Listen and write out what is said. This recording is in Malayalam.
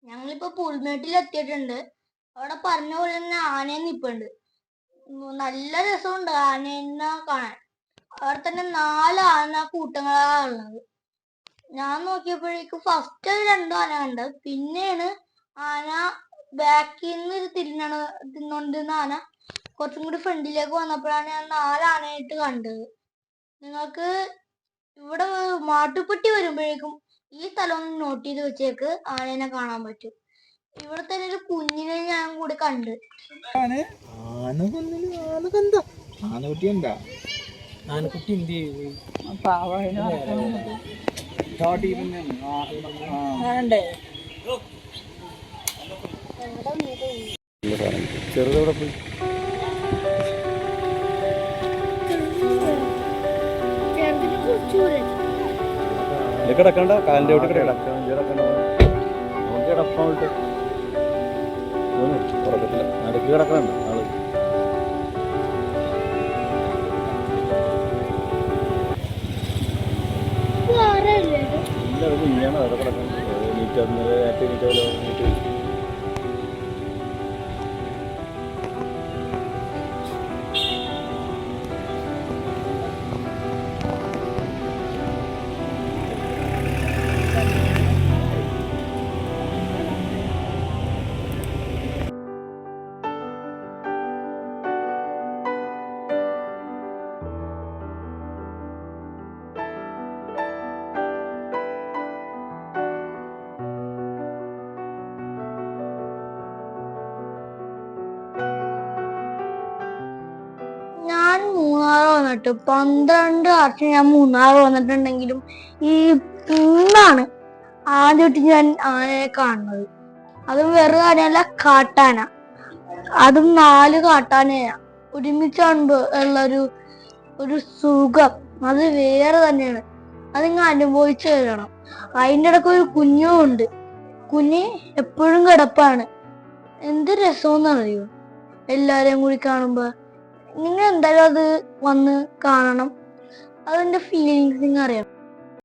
ഞങ്ങളിപ്പോ പുൽമേട്ടിൽ എത്തിയിട്ടുണ്ട്. അവിടെ പറഞ്ഞ പോലെ തന്നെ ആനയെ നിപ്പുണ്ട്. നല്ല രസമുണ്ട് ആനേനെ കാണാൻ. അവിടെ തന്നെ 4 ആന കൂട്ടങ്ങളാണ് ഉള്ളത്. ഞാൻ നോക്കിയപ്പോഴേക്കും ഫസ്റ്റ് 2 ആന കണ്ടത്. പിന്നെയാണ് ആന ബാക്കിൽ നിന്ന് തിന്നോണ്ടിരുന്ന ആന കുറച്ചും കൂടി ഫ്രണ്ടിലേക്ക് വന്നപ്പോഴാണ് ഞാൻ 4 ആനയായിട്ട് കണ്ടത്. നിങ്ങൾക്ക് ഇവിടെ മാട്ടുപ്പെട്ടി വരുമ്പോഴേക്കും ഈ സ്ഥലം ഒന്ന് നോട്ട് ചെയ്ത് വെച്ചേക്ക്, ആനേനെ കാണാൻ പറ്റും. ഇവിടെ തന്നെ ഒരു കുഞ്ഞിനെ ഞാൻ കൂടി കണ്ട്. ആനക്കുട്ടി എന്ത് ചെറുതോടെ പോയി കിടക്കണ്ട, കാലിന്റെ അവിടെ കിടക്കണ്ട, നമുക്ക് കിടപ്പായിട്ട് ഉറക്കത്തില്ല, നടക്ക് കിടക്കണ്ട ആള്. ഇല്ല, അത് കുഞ്ഞാണ് അവിടെ കിടക്കുന്നത്. നീറ്റ് നേരത്തെ നീറ്റ് ഞാൻ മൂന്നാർ വന്നിട്ട് 12 വർഷം ഞാൻ മൂന്നാർ വന്നിട്ടുണ്ടെങ്കിലും ഇന്നാണ് ആദ്യമായിട്ട് ഞാൻ ആനയെ കാണുന്നത്. അതും വേറെ ആനയല്ല, കാട്ടാന. അതും 4 കാട്ടാനയാ ഒരുമിച്ച് കാണുമ്പോ ഒരു സുഖം അത് വേറെ തന്നെയാണ്. അതിങ്ങ് അനുഭവിച്ചു തരണം. അതിൻ്റെ ഇടയ്ക്ക് ഒരു കുഞ്ഞും ഉണ്ട്. കുഞ്ഞ് എപ്പോഴും കിടപ്പാണ്. എന്ത് രസമെന്നറിയോ എല്ലാരെയും കൂടി കാണുമ്പോ. നിങ്ങൾ എന്തായാലും അത് വന്ന് കാണണം. അതിന്റെ ഫീലിങ്സ് അറിയാം.